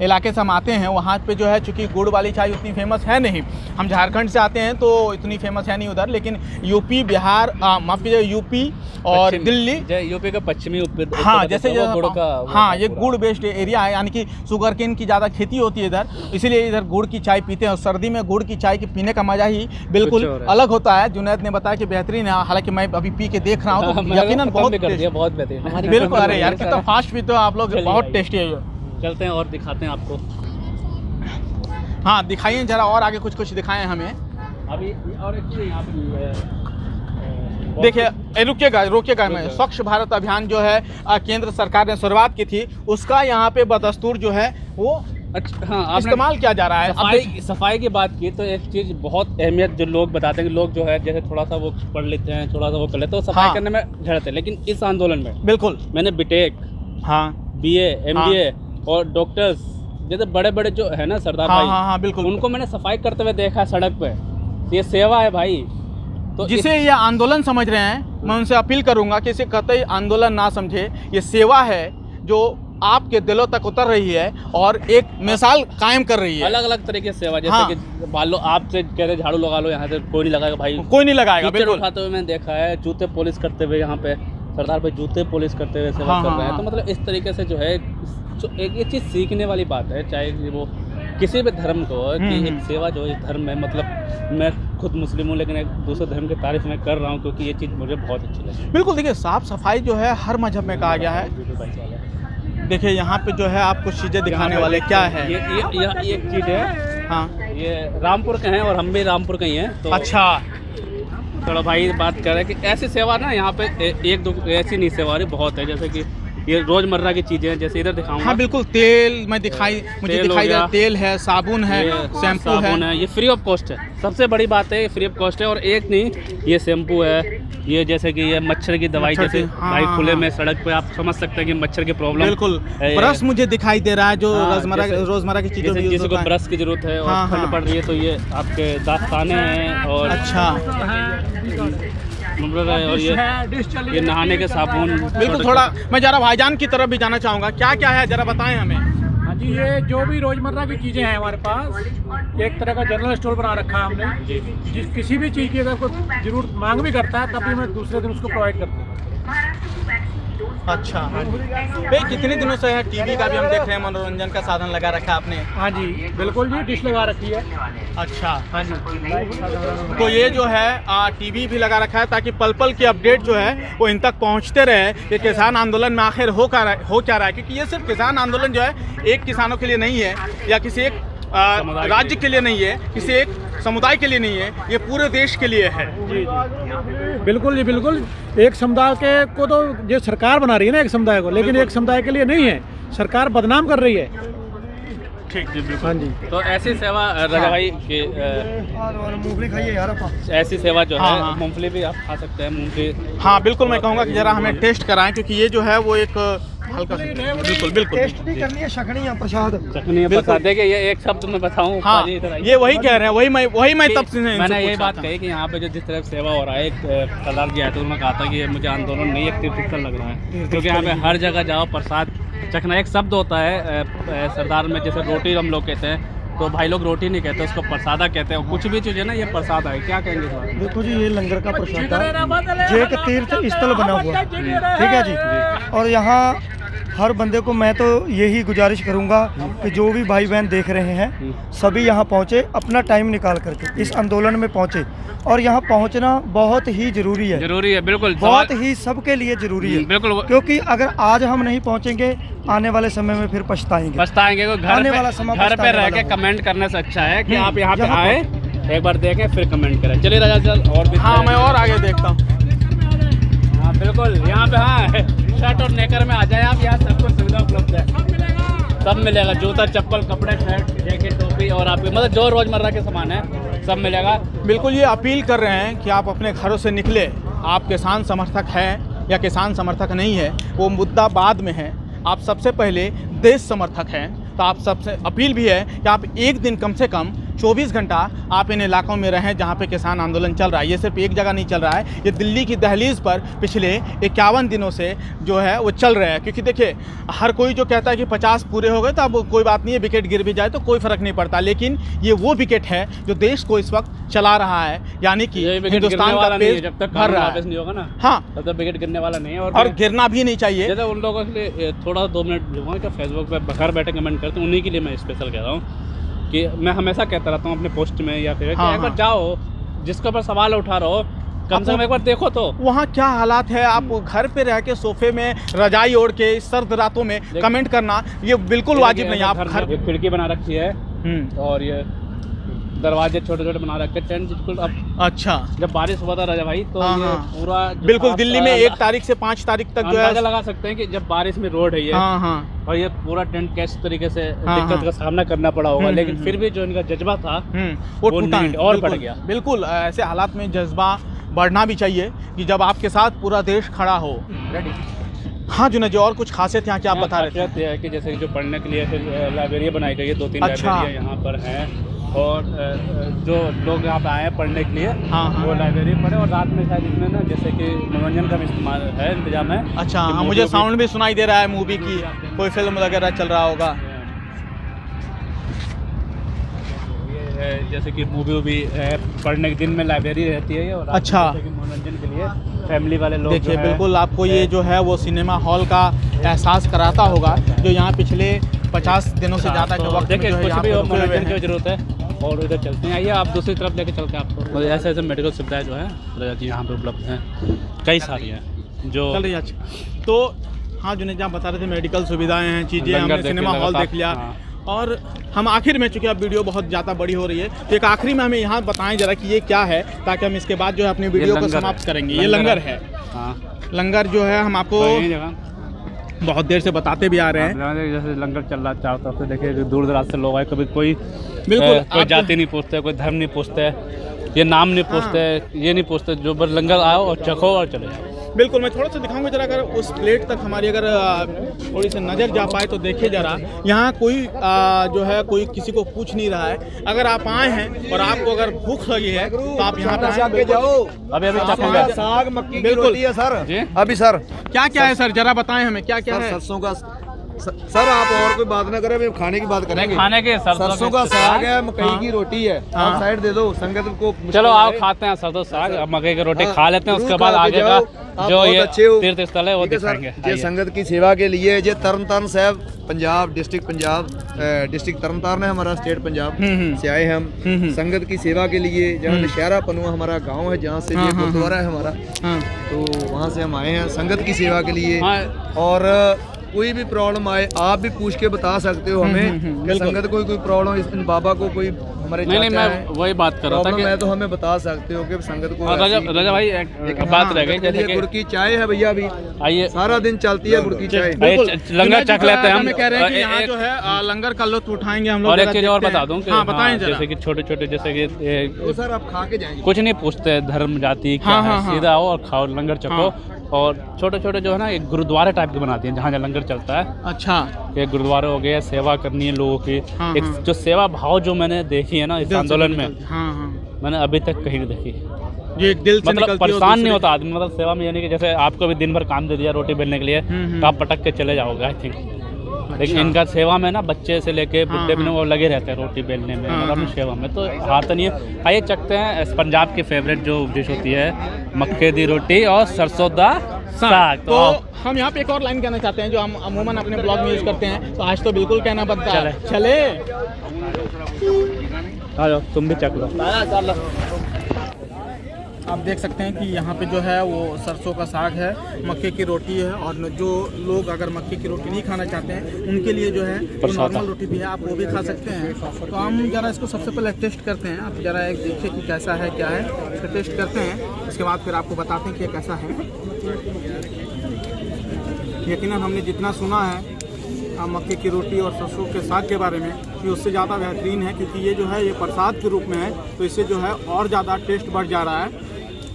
इलाके से हम आते हैं वहाँ पे जो है चूँकि गुड़ वाली चाय उतनी फेमस है नहीं। हम झारखंड से आते हैं तो इतनी फेमस है नहीं उधर, लेकिन यूपी, बिहार, माफ़ कीजिए यूपी और दिल्ली, यूपी का पश्चिमी हाँ जैसे हाँ ये गुड़ बेस्ड एरिया है, यानी कि शुगर केन की ज़्यादा खेती होती है इधर, इसीलिए इधर गुड़ की चाय पीते हैं। और सर्दी में गुड़ की चाय के पीने का मज़ा ही बिल्कुल अलग होता है। जुनैद ने बताया कि बेहतरीन है, हालांकि मैं अभी पी के देख रहा हूँ तो यकीनन बहुत बेहतरीन। बिल्कुल, अरे यार कितना फास्ट पीते हो आप लोग, बहुत टेस्टी है। चलते हैं और दिखाते हैं आपको। हाँ दिखाइए जरा, और आगे कुछ दिखाएं हमें अभी। और एक चीज़ यहाँ पे देखिए, रोकिएगा मैं, स्वच्छ भारत अभियान जो है केंद्र सरकार ने शुरुआत की थी, उसका यहाँ पे बदस्तूर जो है वो हाँ इस्तेमाल किया जा रहा है। सफाई की बात की तो एक चीज़ बहुत अहमियत जो लोग बताते हैं कि लोग जो है जैसे थोड़ा सा वो पढ़ लेते हैं, थोड़ा सा वो कर लेते हैं, तो सफाई करने में झड़ते हैं। लेकिन इस आंदोलन में बिल्कुल मैंने बीटेक, हाँ BA, MBA और डॉक्टर्स जैसे बड़े बड़े जो है ना सरदार भाई, हाँ बिल्कुल, उनको मैंने सफाई करते हुए देखा सड़क पे। ये सेवा है भाई। तो जिसे ये आंदोलन समझ रहे हैं, मैं उनसे अपील करूंगा कि इसे कतई आंदोलन ना समझे, ये सेवा है जो आपके दिलों तक उतर रही है और एक मिसाल कायम कर रही है। अलग अलग तरीके से सेवा, जैसे कि मान लो आपसे कह रहे झाड़ू लगा लो, यहाँ से कोई नहीं लगाएगा भाई, कोई नहीं लगाएगा। बिल्कुल उठाते हुए मैंने देखा है, जूते पॉलिश करते हुए यहाँ पे सरदार भाई जूते पॉलिश करते हुए सेवा कर रहे हैं। तो मतलब इस तरीके से जो है एक ये चीज़ सीखने वाली बात है, चाहे वो किसी भी धर्म को, कि एक सेवा जो इस धर्म में, मतलब मैं खुद मुस्लिम हूँ लेकिन एक दूसरे धर्म की तारीफ मैं कर रहा हूँ क्योंकि ये चीज़ मुझे बहुत अच्छी लगी। बिल्कुल, देखिए साफ सफाई जो है हर मजहब में कहा गया है। देखिए यहाँ पे जो है आपको चीज़ें दिखाने वाले क्या है, ये एक चीज़ है। हाँ, ये रामपुर के हैं और हम भी रामपुर के ही हैं। तो अच्छा, थोड़ा भाई बात कर रहे हैं कि ऐसी सेवा ना यहाँ पे एक दो ऐसी नहीं सेवा रही, बहुत है। जैसे कि ये रोजमर्रा की चीजें हैं, जैसे इधर दिखाऊंगा। हाँ बिल्कुल, तेल मुझे दिखाई दे, तेल है, साबुन है, शैम्पू है। ये फ्री ऑफ कॉस्ट है। सबसे बड़ी बात है ये फ्री ऑफ कॉस्ट है। और एक नहीं, ये शैम्पू है, ये जैसे कि ये मच्छर की दवाई, जैसे भाई खुले में सड़क पे आप समझ सकते हैं कि मच्छर के प्रॉब्लम। बिल्कुल, ब्रश मुझे दिखाई दे रहा है जो रोजमर्रा की चीजों में किसी को ब्रश की जरूरत है और ठंड पड़ रही है तो ये आपके दास्ताने हैं और अच्छा और ये नहाने के साबुन। बिल्कुल, थोड़ा मैं जरा भाईजान की तरफ भी जाना चाहूँगा, क्या क्या है जरा बताएं हमें। हाँ जी, ये जो भी रोज़मर्रा की चीज़ें हैं हमारे पास, एक तरह का जनरल स्टोर बना रखा है हमने। जिस किसी भी चीज़ की अगर कोई जरूरत मांग भी करता है तभी मैं दूसरे दिन उसको प्रोवाइड करता हूँ। अच्छा भाई, कितने दिनों से है टीवी का भी हम देख रहे हैं, मनोरंजन का साधन लगा रखा है आपने। हाँ जी बिल्कुल जी, डिश लगा रखी है। अच्छा हाँ जी, तो ये जो है टीवी भी लगा रखा है ताकि पल पल की अपडेट जो है वो इन तक पहुंचते रहे कि किसान आंदोलन में आखिर हो क्या रहा है, क्योंकि ये सिर्फ किसान आंदोलन जो है एक किसानों के लिए नहीं है या किसी एक राज्य के लिए नहीं है, किसी एक समुदाय के लिए नहीं है, ये पूरे देश के लिए है। जी जी बिल्कुल जी बिल्कुल। एक समुदाय के को तो ये सरकार बना रही है ना, एक समुदाय को, लेकिन एक समुदाय के लिए नहीं है, सरकार बदनाम कर रही है। ठीक जी बिल्कुल। हाँ जी, तो ऐसी सेवा रजा भाई की मूंगफली खाइए यार आप। ऐसी सेवा जो है हाँ। मूंगफली भी आप खा सकते हैं, मूंगफली। हाँ बिल्कुल, मैं कहूँगा कि जरा हमें टेस्ट कराएं क्योंकि ये जो है वो एक हल्का सा बिल्कुल बिल्कुल टेस्ट नहीं करनी है, छकनी है प्रसाद। चटनी बता देंगे, ये एक शब्द में बताऊं। हाँ, ये वही कह रहे हैं, वही मैं तब से मैंने यही बात कही कि यहाँ पे जो जिस तरह सेवा हो रहा है, एक सरदार जी आए थे उन्होंने कहा था कि मुझे आंदोलन नहीं एक तीर्थस्थल लग रहा है, क्योंकि यहाँ पे हर जगह जाओ प्रसाद चखना। एक शब्द होता है सरदार में, जैसे रोटी हम लोग कहते हैं तो भाई लोग रोटी नहीं कहते, उसको प्रसादा कहते हैं। कुछ भी चीज़ है ना, ये प्रसाद है। क्या कहेंगे सर? देखो जी, ये लंगर का प्रसाद है, ये एक तीर्थ स्थल बना हुआ है, ठीक है जी। और यहाँ हर बंदे को मैं तो यही गुजारिश करूँगा कि जो भी भाई बहन देख रहे हैं सभी यहाँ पहुँचे, अपना टाइम निकाल करके इस आंदोलन में पहुँचे। और यहाँ पहुँचना बहुत ही जरूरी है, जरूरी है बिल्कुल, बहुत ही सबके लिए जरूरी है बिल्कुल। क्योंकि अगर आज हम नहीं पहुँचेंगे आने वाले समय में फिर पछताएंगे। घर पे रह के कमेंट करने से अच्छा है कि आप यहाँ पे आए, एक बार देखें फिर कमेंट करें। चलिए राजा चल और भी। हाँ, मैं और आगे देखता हूँ। हाँ बिल्कुल, यहाँ पे हाँ शर्ट और नेकर में आ जाए आप, यहाँ सब कुछ सुविधा उपलब्ध है, सब मिलेगा। जूता चप्पल कपड़े शर्ट जैकेट टोपी और आपके मतलब जो रोजमर्रा के सामान है सब मिलेगा। बिल्कुल, ये अपील कर रहे हैं कि आप अपने घरों से निकले। आप किसान समर्थक हैं या किसान समर्थक नहीं है वो मुद्दा बाद में है, आप सबसे पहले देश समर्थक हैं। तो आप सबसे अपील भी है कि आप एक दिन कम से कम 24 घंटा आप इन इलाकों में रहें जहाँ पे किसान आंदोलन चल रहा है। ये सिर्फ एक जगह नहीं चल रहा है, ये दिल्ली की दहलीज पर पिछले 51 दिनों से जो है वो चल रहा है। क्योंकि देखिए, हर कोई जो कहता है कि 50 पूरे हो गए तो अब कोई बात नहीं है, विकेट गिर भी जाए तो कोई फ़र्क नहीं पड़ता, लेकिन ये वो विकेट है जो देश को इस वक्त चला रहा है, यानी कि हिंदुस्तान का पेज जब तक भर रहा वापस नहीं होगा ना, हाँ, तब तक विकेट गिरने वाला नहीं है। और गिरना भी नहीं चाहिए। जैसे उन लोगों के लिए थोड़ा 2 मिनट जो है फेसबुक पे घर बैठे कमेंट करते हैं, उन्हीं के लिए मैं स्पेशल कह रहा हूँ कि मैं हमेशा कहता रहता हूँ अपने पोस्ट में या फिर हाँ, एक बार जाओ, जिसके ऊपर सवाल उठा रहा हो कम से कम एक बार देखो तो वहाँ क्या हालात है। आप घर पे रह के सोफे में रजाई ओढ़ के इस सर्द रातों में कमेंट करना ये बिल्कुल वाजिब नहीं है। आप घर खिड़की बना रखी है और ये दरवाजे छोटे छोटे बना रखे, टेंट बिल्कुल। अब अच्छा, जब बारिश हुआ था राजा भाई तो ये पूरा बिल्कुल दिल्ली में 1 तारीख से 5 तारीख तक जो है लगा सकते हैं कि जब बारिश में रोड है ये, और ये पूरा टेंट कैसे तरीके से दिक्कत का सामना करना पड़ा होगा, लेकिन फिर भी जो इनका जज्बा था वो टूटा और बढ़ गया। बिल्कुल, ऐसे हालात में जज्बा बढ़ना भी चाहिए कि जब आपके साथ पूरा देश खड़ा हो। हाँ जुनैद जी, और कुछ खासियत यहाँ की आप बता रहे थे? है कि जैसे जो पढ़ने के लिए लाइब्रेरी बनाई गई है, 2-3 लाइब्रेरी यहाँ पर हैं, और जो लोग यहाँ पे आए हैं पढ़ने के लिए वो लाइब्रेरी पढ़े, और रात में शायद इसमें ना जैसे कि मनोरंजन का भी इस्तेमाल है, इंतजाम है। अच्छा, हाँ, मुझे साउंड भी सुनाई दे रहा है, मूवी की कोई फिल्म वगैरह चल रहा होगा। जैसे कि मूवी है, पढ़ने के दिन में लाइब्रेरी रहती है, और अच्छा, मनोरंजन के लिए फैमिली वाले लोग देखिए बिल्कुल आपको ये जो है वो सिनेमा हॉल का एहसास कराता होगा जो यहाँ पिछले 50 दिनों से ज़्यादा के वक्त देखिए कुछ भी मनोरंजन की जरूरत है। और इधर चलते हैं, आइए आप दूसरी तरफ लेके चलते हैं आपको। ऐसे ऐसे मेडिकल सुविधाएं जो है राजा जी यहाँ पे उपलब्ध हैं, कई सारी हैं जो चल रही है। तो हाँ जुनैद जी, आप बता रहे थे मेडिकल सुविधाएं हैं, चीज़ें, हमने सिनेमा हॉल देख लिया, और हम आखिर में, चूँकि अब वीडियो बहुत ज़्यादा बड़ी हो रही है, तो एक आखिरी में हमें यहाँ बताएं जरा कि ये क्या है, ताकि हम इसके बाद जो है अपनी वीडियो को समाप्त करेंगे। ये लंगर है, लंगर जो है हम आपको बहुत देर से बताते भी आ रहे हैं। जैसे लंगर चल रहा चारों तरफ से, देखिए दूर दराज से लोग आए, कभी कोई बिल्कुल कोई जाति नहीं पूछते, कोई धर्म नहीं पूछते, ये नाम नहीं पूछते, ये नहीं पूछते, जो बस लंगर आओ और चखो और चले जाओ। बिल्कुल, मैं थोड़ा सा दिखाऊंगा जरा, अगर उस प्लेट तक हमारी अगर थोड़ी सी नज़र जा पाए तो देखिए जरा, यहाँ कोई जो है कोई किसी को पूछ नहीं रहा है। अगर आप आए हैं और आपको अगर भूख लगी है तो आप यहाँ पे जाओ। अभी चखूंगा। साग मक्की की बिल्कुल। रोटी है सर जी? अभी सर क्या क्या है सर, जरा बताएं हमें क्या क्या है। सरसों का सर आप और कोई बात ना करें, अभी खाने की बात करेंगे। खाने के सरसों का साग है, मकई हाँ। की रोटी है। आप साइड दे दो, संगत को चलो आओ खाते हैं सरसों साग, मकई की रोटी खा लेते हैं, उसके बाद आगे का जो ये तीर्थ स्थल है वो दिखाएंगे। ये संगत की सेवा के लिए ये तरनतारन साहब पंजाब डिस्ट्रिक्ट तरन ताਰਨ है हमारा, स्टेट पंजाब से आए हैं हम संगत की सेवा के लिए। जहाँ नशहरा पनुआ हमारा गांव है, जहाँ से ये गुरुद्वारा है हमारा, तो वहाँ से हम आए हैं संगत की सेवा के लिए। और कोई भी प्रॉब्लम आए आप भी पूछ के बता सकते हो हमें कि संगत को कोई प्रॉब्लम, इस दिन बाबा को कोई हमारे नहीं मैं वही बात कर रहा था कि मैं तो हमें बता सकते हो कि संगत को। राजा भाई एक बात रह गई, जैसे कि गुड़ की चाय है भैया, अभी आइए सारा दिन चलती है गुड़ की चाय। लंगर चख लेते हैं हम। कह रहे हैं कि यहाँ जो है लंगर का लुत्फ उठाएंगे हम लोग। और एक चीज और बता दूं कि बताएं जरा। जैसे कि छोटे छोटे जैसे कि सर आप खा के जाएंगे, कुछ नहीं पूछते धर्म जाति क्या है, सीधा आओ और खाओ लंगर चखो। और छोटे छोटे जो है ना एक गुरुद्वारे टाइप के बनाते हैं जहाँ जहाँ लंगर चलता है। अच्छा, एक गुरुद्वारे हो गए, सेवा करनी है लोगों की। एक जो सेवा भाव जो मैंने देखी है ना इस आंदोलन में, मैंने अभी तक कहीं नहीं देखी। ये एक दिल से मतलब परेशान नहीं होता आदमी, मतलब सेवा में, यानी कि जैसे आपको भी दिन भर काम दे दिया रोटी बेलने के लिए तो आप पटक के चले जाओगे आई थिंक। लेकिन इनका सेवा में ना बच्चे से लेके बुढ़े में वो लगे रहते हैं रोटी बेलने में, मतलब सेवा में तो हाथ नहीं है। आइए चखते हैं पंजाब की फेवरेट जो डिश होती है मक्के दी रोटी और सरसों दा साग। तो हम यहाँ पे एक और लाइन कहना चाहते हैं जो हम अमूमन अपने ब्लॉग में यूज करते हैं, तो आज तो बिल्कुल कहना बनता है। चले आ जाओ तुम भी चख लो। आप देख सकते हैं कि यहाँ पे जो है वो सरसों का साग है, मक्के की रोटी है, और जो लोग अगर मक्के की रोटी नहीं खाना चाहते हैं उनके लिए जो है वो नॉर्मल रोटी भी है, आप वो भी खा सकते हैं। तो हम जरा इसको सबसे पहले टेस्ट करते हैं, आप जरा एक देखिए कि कैसा है क्या है, इसका टेस्ट करते हैं, उसके बाद फिर आपको बताते हैं कि कैसा है। यकीनन हमने जितना सुना है मक्के की रोटी और सरसों के साग के बारे में कि उससे ज़्यादा बेहतरीन है, क्योंकि ये जो है ये प्रसाद के रूप में है, तो इससे जो है और ज़्यादा टेस्ट बढ़ जा रहा है।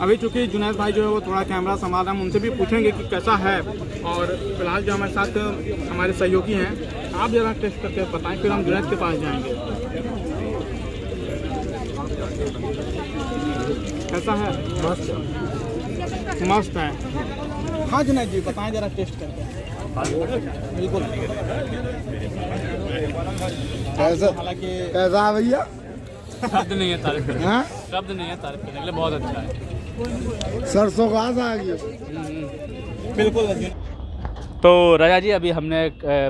अभी चूँकि जुनैद भाई जो है वो थोड़ा कैमरा संभाल रहे हैं, हम उनसे भी पूछेंगे कि कैसा है। और फिलहाल जो हमारे साथ हमारे सहयोगी हैं, आप जरा टेस्ट करके बताएं, फिर हम जुनैद के पास जाएंगे। कैसा है? मस्त है। हाँ जुनैद जी बताएं जरा टेस्ट करके। बिल्कुल कैसा है भैया? शब्द नहीं है तारीफ करने, शब्द नहीं है तारीफ करने के लिए, बहुत अच्छा है। सरसों का साग बिल्कुल। तो राजा जी अभी हमने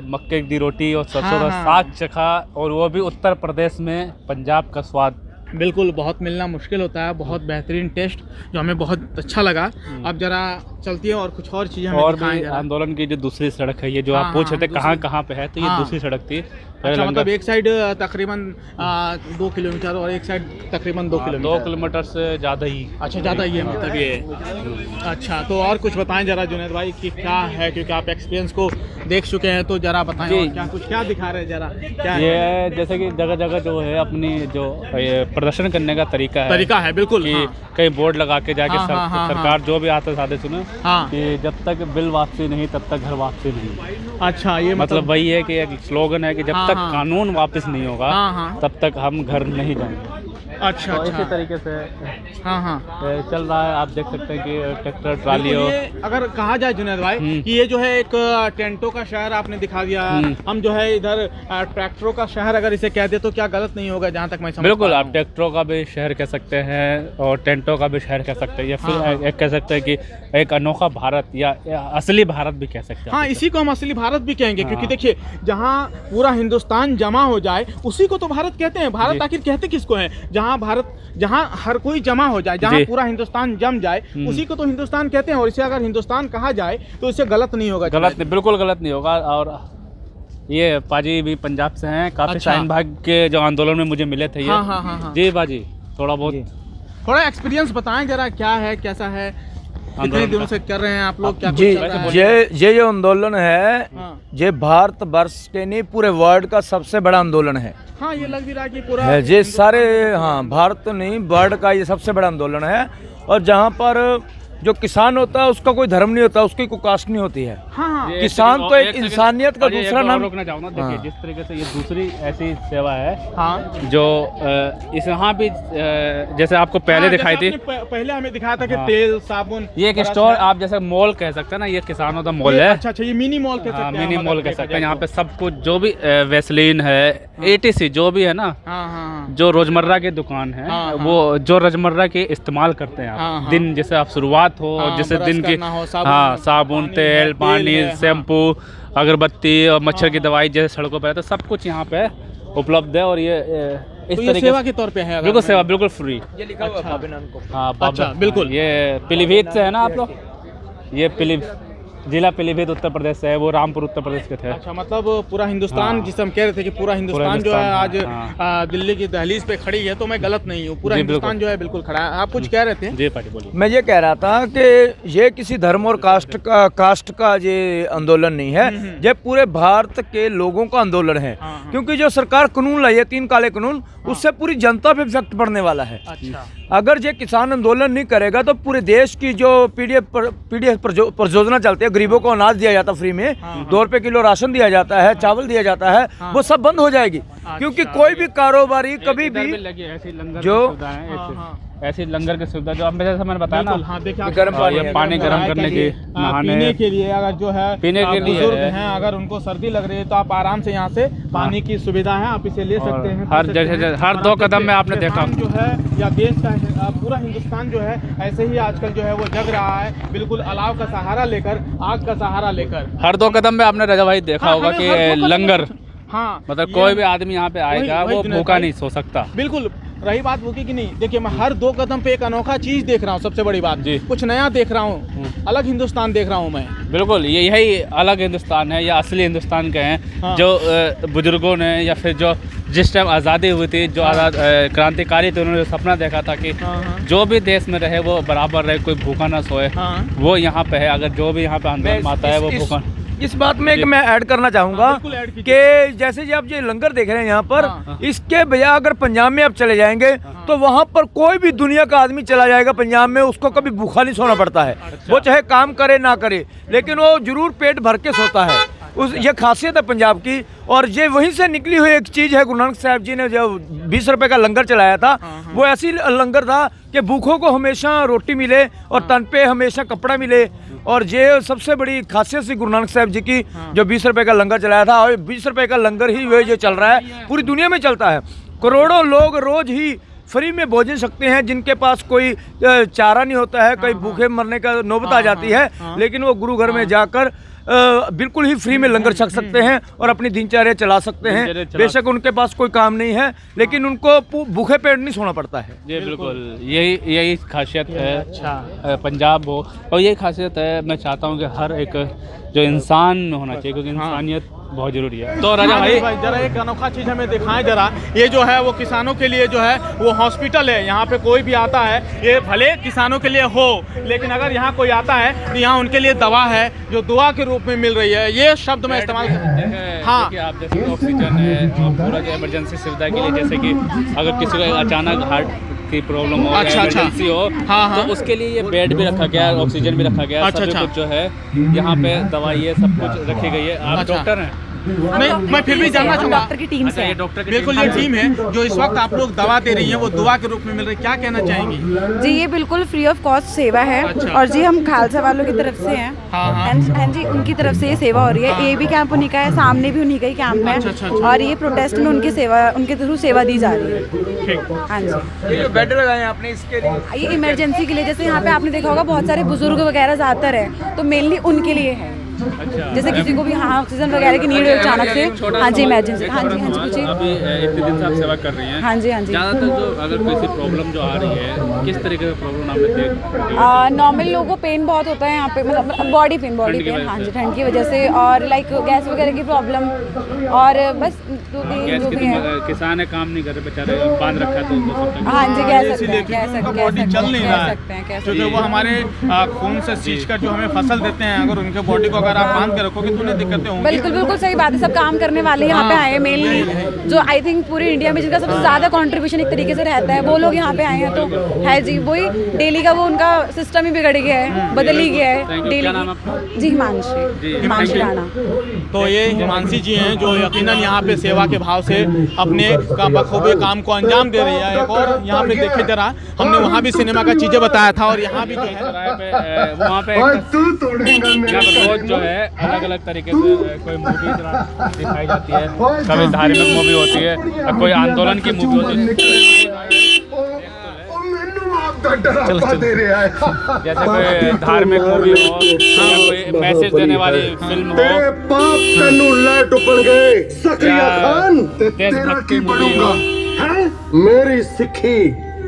मक्के की रोटी और सरसों का साग चखा, और वो भी उत्तर प्रदेश में, पंजाब का स्वाद बिल्कुल बहुत मिलना मुश्किल होता है, बहुत बेहतरीन टेस्ट जो हमें बहुत अच्छा लगा। अब जरा चलती है और कुछ और चीज़ें और भी आंदोलन की जो दूसरी सड़क है, ये जो आप पूछ रहे थे कहाँ पे है, तो ये दूसरी सड़क थी। अच्छा, मतलब एक साइड तकरीबन 2 किलोमीटर और एक साइड तकरीबन 2 किलोमीटर। 2 किलोमीटर से ज़्यादा ही। अच्छा, ज़्यादा ही है मतलब ये। अच्छा, तो और कुछ बताएं जरा जुनैद भाई कि क्या है, क्योंकि आप एक्सपीरियंस को देख चुके हैं, तो जरा बताएं और क्या कुछ क्या दिखा रहे हैं जरा क्या ये है? जैसे कि जगह जगह जो है अपनी जो प्रदर्शन करने का तरीका है बिल्कुल कि कहीं बोर्ड लगा के जाके सरकार जो भी आते साधे सुने कि जब तक बिल वापसी नहीं तब तक घर वापसी नहीं। अच्छा, ये मतलब वही है कि एक स्लोगन है कि जब तक कानून वापस नहीं होगा तब तक हम घर नहीं जाएंगे। अच्छा, तो इसी तरीके से चल रहा है। आप देख सकते हैं कि ट्रैक्टर ट्राली हो। अगर कहा जाए जुनैद भाई कि ये जो है एक टेंटों का शहर आपने दिखा दिया, हम जो है इधर ट्रैक्टरों का शहर अगर इसे कह दे तो क्या गलत नहीं होगा? जहाँ तक मैं समझ बिल्कुल, आप ट्रैक्टरों का भी शहर कह सकते हैं और टेंटों का भी शहर कह सकते हैं, या फिर एक कह सकते हैं कि एक अनोखा भारत या असली भारत भी कह सकते हैं। हाँ, इसी को हम असली भारत भी कहेंगे, क्योंकि देखिए जहाँ पूरा हिंदुस्तान जमा हो जाए उसी को तो भारत कहते हैं। भारत आखिर कहते किसको है? जहाँ हर कोई जमा हो जाए, जहाँ पूरा हिंदुस्तान जम जाए, उसी को तो हिंदुस्तान कहते हैं। और इसे अगर हिंदुस्तान कहा जाए तो इससे गलत नहीं होगा। गलत नहीं, बिल्कुल गलत नहीं होगा। और ये पाजी भी पंजाब से हैं, काफी शाहीन बाग के जो आंदोलन में मुझे मिले थे ये। हाँ। जी बाजी, थोड़ा बहुत थोड़ा एक्सपीरियंस बताएं जरा, क्या है कैसा है? कितने आंदोलन दिनों का। से कर रहे हैं आप लोग, क्या कुछ जी, चल रहा है? ये जो आंदोलन है, हाँ। ये भारत वर्ष के नहीं पूरे वर्ल्ड का सबसे बड़ा आंदोलन है। हाँ, ये लग भी रहा है कि पूरा है ये सारे, हाँ, भारत तो नहीं वर्ल्ड का ये सबसे बड़ा आंदोलन है। और जहाँ पर जो किसान होता है उसका कोई धर्म नहीं होता, उसकी कोई कास्ट नहीं होती है। हाँ हाँ ये किसान तो एक सेकंड- इंसानियत का और ये दूसरा एक और नाम। रोकना चाहूँगा, देखिए हाँ। जिस तरीके से ये दूसरी ऐसी सेवा है हाँ जो इस यहाँ भी जैसे आपको पहले हाँ, दिखाई जैसे थी, आपने पहले हमें दिखाया था कि हाँ। तेल साबुन ये एक ब्रश स्टोर है। आप जैसे मॉल कह सकते हैं ना, ये किसानों का मॉल ये है। अच्छा अच्छा, ये मिनी मॉल कह सकते हाँ, हैं, मिनी अगर मॉल कह देखा सकते हैं। जाए यहाँ तो। पे सब कुछ जो भी वैसलीन है, ATC जो भी है ना, हाँ हाँ हाँ जो रोजमर्रा की दुकान है, हाँ, हाँ। वो जो रोजमर्रा के इस्तेमाल करते हैं आप, हाँ, हाँ। दिन जैसे आप शुरुआत हो, हाँ, जैसे ब्रश दिन की, करना हो, साबुन, हाँ, साबुन, पानी तेल, है, पानी, तेल है, हाँ। शैम्पू, अगरबत्ती और मच्छर की दवाई जैसे सड़कों पर है, तो सब कुछ यहाँ पे उपलब्ध है। और ये इस तो ये तरीके सेवा से के तौर पे है अगर बिल्कुल मैं- सेवा, बिल्कुल फ्री। ये लिखा हुआ है बाबेनान को। हाँ, अच्छा, बिल्कुल। ये पीलीभीत से है ना आप लोग? ये जिला पीलीभीत उत्तर प्रदेश से है, वो रामपुर उत्तर प्रदेश के थे। अच्छा, मतलब पूरा हिंदुस्तान, हाँ। जिसे हम कह रहे थे कि पूरा हिंदुस्तान जो है आज हाँ। दिल्ली की दहलीज पे खड़ी है, तो मैं गलत नहीं हूँ, पूरा जी, हिंदुस्तान बिल्कुल। जो है बिल्कुल खड़ा है। आप कुछ कह रहे थे? जी पाटी बोलिए। मैं ये कह रहा था कि ये किसी धर्म और कास्ट का ये आंदोलन नहीं है, ये पूरे भारत के लोगों का आंदोलन है। हाँ, हाँ। क्योंकि जो सरकार कानून लाई है, 3 काले कानून, उससे पूरी जनता पे इफेक्ट पड़ने वाला है। अच्छा अगर ये किसान आंदोलन नहीं करेगा तो पूरे देश की जो पीडीएफ परियोजना चलती है, गरीबों को अनाज दिया जाता फ्री में, 2 रुपए किलो राशन दिया जाता है, चावल दिया जाता है, वो सब बंद हो जाएगी। क्योंकि कोई भी कारोबारी कभी इधर भी लगी ऐसी लंगर जो- की सुविधा है, ऐसी लंगर की सुविधा जो आप जैसे मैंने बताया ना, बिल्कुल, हाँ, देखिए आप गर्म पानी ये है, पानी गर्म करने की, नहाने पीने के लिए, अगर जो है पीने के लिए बुजुर्ग है। हैं, अगर उनको सर्दी लग रही है तो आप आराम से यहाँ से पानी की सुविधा है, आप इसे ले और सकते हैं, हर पी सकते जगह- हैं। हर और 2 आप कदम देखिए, में आपने देखा। किसान जो है या देश का पूरा हिंदुस्तान जो है ऐसे ही आजकल जो है वो जग रहा है, बिल्कुल अलाव का सहारा लेकर, आग का सहारा लेकर। हर 2 कदम में आपने रजा भाई देखा हाँ, होगा हमें कि हर 2 कदम में- लंगर, हाँ, मतलब ये- कोई भी आदमी यहाँ पे आएगा वही वो जुनैद भूखा भाई। नहीं सो सकता। बिल्कुल। रही बात भूखी की नहीं, देखिए मैं हर 2 कदम पे एक अनोखा चीज देख रहा हूँ, सबसे बड़ी बात जी। कुछ नया देख रहा हूँ, अलग हिंदुस्तान देख रहा हूँ मैं। बिल्कुल, ये यही अलग हिंदुस्तान है या असली हिंदुस्तान के हैं। हाँ। जो बुजुर्गों ने या फिर जो जिस टाइम आज़ादी हुई थी, जो आज़ाद क्रांतिकारी थे, उन्होंने सपना देखा था कि हाँ। जो भी देश में रहे वो बराबर रहे, कोई भूखा ना सोए, हाँ। वो यहाँ पे है। अगर जो भी यहाँ पे आंदोलन आता है वो भूखा। इस बात में एक मैं ऐड करना चाहूँगा हाँ, बिल्कुल ऐड कीजिए। कि जैसे जो आप ये लंगर देख रहे हैं यहाँ पर, हाँ। इसके बजाय अगर पंजाब में आप चले जाएंगे तो वहाँ पर कोई भी दुनिया का आदमी चला जाएगा पंजाब में, उसको कभी भूखा नहीं सोना पड़ता है। वो चाहे काम करे ना करे, लेकिन वो जरूर पेट भर के सोता है। ये खासियत है पंजाब की। और ये वहीं से निकली हुई एक चीज़ है। गुरु नानक साहब जी ने जो 20 रुपए का लंगर चलाया था, वो ऐसी लंगर था कि भूखों को हमेशा रोटी मिले और तन पे हमेशा कपड़ा मिले। और ये सबसे बड़ी खासियत थी गुरु नानक साहब जी की, जो 20 रुपए का लंगर चलाया था। और 20 रुपए का लंगर ही जो चल रहा है पूरी दुनिया में चलता है। करोड़ों लोग रोज ही फ्री में भोजन सकते हैं, जिनके पास कोई चारा नहीं होता है, कहीं भूखे मरने का नौबत आ जाती है, लेकिन वो गुरु घर में जाकर बिल्कुल ही फ्री में लंगर छक सकते हैं और अपनी दिनचर्या चला सकते हैं। बेशक उनके पास कोई काम नहीं है, लेकिन उनको भूखे पेट नहीं सोना पड़ता है। जी बिल्कुल, यही खासियत है। अच्छा। पंजाब हो, और यही खासियत है। मैं चाहता हूँ कि हर एक जो इंसान में होना चाहिए, क्योंकि इंसानियत बहुत जरूरी है। तो राजा भाई जरा एक अनोखा चीज हमें दिखाएं जरा। ये जो है वो किसानों के लिए जो है वो हॉस्पिटल है। यहाँ पे कोई भी आता है, ये भले किसानों के लिए हो, लेकिन अगर यहाँ कोई आता है तो यहाँ उनके लिए दवा है, जो दुआ के रूप में मिल रही है। ये शब्द मैं इस्तेमाल हाँ। देखिए आप जैसे ऑक्सीजन है और पूरा जो इमरजेंसी सुविधा के लिए, जैसे कि अगर किसी को अचानक हार्ट की प्रॉब्लम हो, अच्छा, अच्छा। इमरजेंसी हो, हाँ। तो उसके लिए ये बेड भी रखा गया है, ऑक्सीजन भी रखा गया है, अच्छा, सभी अच्छा। कुछ जो है यहाँ पे दवाई है, सब कुछ रखी गई है। आप अच्छा। डॉक्टर हैं? नहीं, मैं फिर भी जानना चाहूँगा। डॉक्टर की टीम अच्छा, से ये डॉक्टर की बिल्कुल, ये टीम है जो इस वक्त आप लोग दवा दे रही है, वो दुआ के रूप में मिल रही है, क्या कहना चाहेंगी? जी, ये बिल्कुल फ्री ऑफ कॉस्ट सेवा है। अच्छा। और जी हम खालसा वालों की तरफ से हैं। हाँ, हाँ। हाँ जी, उनकी तरफ से ये सेवा हो रही है। ये भी कैंप उन्हीं का है, सामने भी उन्हीं का ही कैंप है। अच्छा, अच्छा, अच्छा। और ये प्रोटेस्ट में उनके थ्रू सेवा दी जा रही है। ठीक। हाँ जी, ये जो बेड लगाए हैं आपने, इसके लिए ये इमरजेंसी के लिए, जैसे यहाँ पे आपने देखा होगा बहुत सारे बुजुर्ग वगैरह ज़्यादातर हैं, तो मेनली उनके लिए है। जैसे किसी को भी हाँ ऑक्सीजन वगैरह की नीड हो अचानक से, हाँ जी इमरजेंसी, हाँ जी पूछिए। अभी इतने दिन से आप सेवा कर रही हैं। हाँ जी हाँ जी। ज़्यादातर जो अगर कोई प्रॉब्लम जो आ रही है, किस तरीके का प्रॉब्लम आपने देखा? नॉर्मल लोगों को पेन बहुत होता है यहाँ पे, मतलब बॉडी पेन हाँ जी ठंड की वजह से, और लाइक गैस वगैरह की प्रॉब्लम, और बस जो भी है। किसान है काम नहीं कर रहे बेचारे, बांध रखा है तो हाँ जी कह सकते हैं, बॉडी चल नहीं रहा है, क्योंकि वो हमारे खून से सींच कर जो हमें फसल देते हैं, अगर उनके बॉडी को अगर आप बांध के रखोगे तो उन्हें दिक्कतें होंगी। बिल्कुल बिल्कुल सही बात है। सब काम करने वाले यहाँ पे आए हैं मेनली, जो आई थिंक पूरी इंडिया में जिनका सबसे ज्यादा कंट्रीब्यूशन एक तरीके से रहता है, वो लोग यहाँ पे आए हैं। तो है जी वही डेली का वो उनका सिस्टम ही बिगड़ गया है, बदल ही गया है डेली। जी हिमांशी राणा। तो ये हिमांशी जी हैं जो यकीनन यहाँ पे सेवा के भाव से अपने बखूबी काम को अंजाम दे रही है। एक और यहाँ पे देखे जरा, हमने वहाँ भी सिनेमा का चीजें बताया था, और यहाँ भी जो है वहाँ पे रोज जो है अलग अलग तरीके से कोई मूवी दिखाई जाती है, कभी धार्मिक मूवी होती है, कोई आंदोलन की मूवी होती है, जैसे कोई धार्मिक मूवी हो या कोई मैसेज देने वाली फिल्म हो, देशभक्ति मूवी हो, मेरी सिक्खी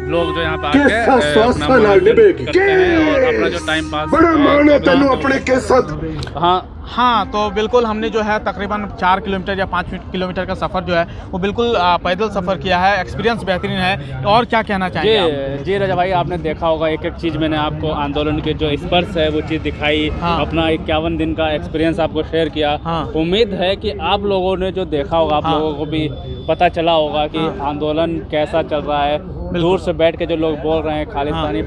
लोग जो यहाँ पे आके अपना मनोरंजन करते हैं और अपना जो टाइम पास। हाँ तो बिल्कुल हमने जो है तकरीबन 4 किलोमीटर या 5 किलोमीटर का सफ़र जो है वो बिल्कुल पैदल सफ़र किया है। एक्सपीरियंस बेहतरीन है। और क्या कहना चाहेंगे आप? जी रजा भाई, आपने देखा होगा एक एक चीज़ मैंने आपको आंदोलन के जो स्पर्श है वो चीज़ दिखाई। हाँ। अपना 51 दिन का एक्सपीरियंस आपको शेयर किया। हाँ। उम्मीद है कि आप लोगों ने जो देखा होगा, आप लोगों को भी पता चला होगा कि आंदोलन कैसा चल रहा है। दूर से बैठ के जो लोग बोल रहे हैं खालिस्तानी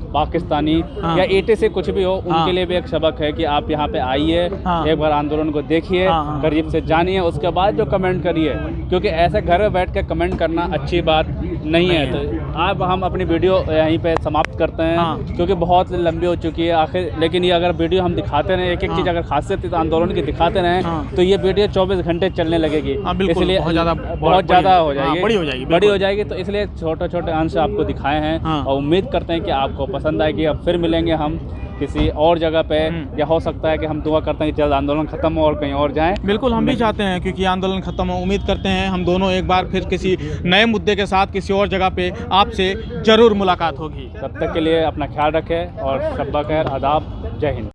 पाकिस्तानी या एटे से कुछ भी हो, उनके लिए भी एक सबक है कि आप यहाँ पे आइए, एक बार आंदोलन को देखिए, करीब से जानिए, उसके बाद जो कमेंट करिए, क्योंकि ऐसे घर में बैठ के कमेंट करना अच्छी बात नहीं है। तो अब हम अपनी वीडियो यहीं पे समाप्त करते हैं, क्योंकि बहुत लंबी हो चुकी है आखिर। लेकिन ये अगर वीडियो हम दिखाते रहे, एक एक चीज़ अगर खासियत तो आंदोलन की दिखाते रहें, तो ये वीडियो 24 घंटे चलने लगेगी, इसलिए बहुत ज़्यादा हो जाएगी, बड़ी हो जाएगी। तो इसलिए छोटे छोटे अंश आपको दिखाए हैं और उम्मीद करते हैं कि आपको पसंद आएगी। अब फिर मिलेंगे हम किसी और जगह पे, या हो सकता है कि हम दुआ करते हैं कि जल्द आंदोलन खत्म हो और कहीं और जाएं। बिल्कुल हम भी चाहते हैं, क्योंकि आंदोलन खत्म हो। उम्मीद करते हैं हम दोनों एक बार फिर किसी नए मुद्दे के साथ किसी और जगह पे आपसे ज़रूर मुलाकात होगी। तब तक के लिए अपना ख्याल रखें और शब्बा खैर, आदाब, जय हिंद।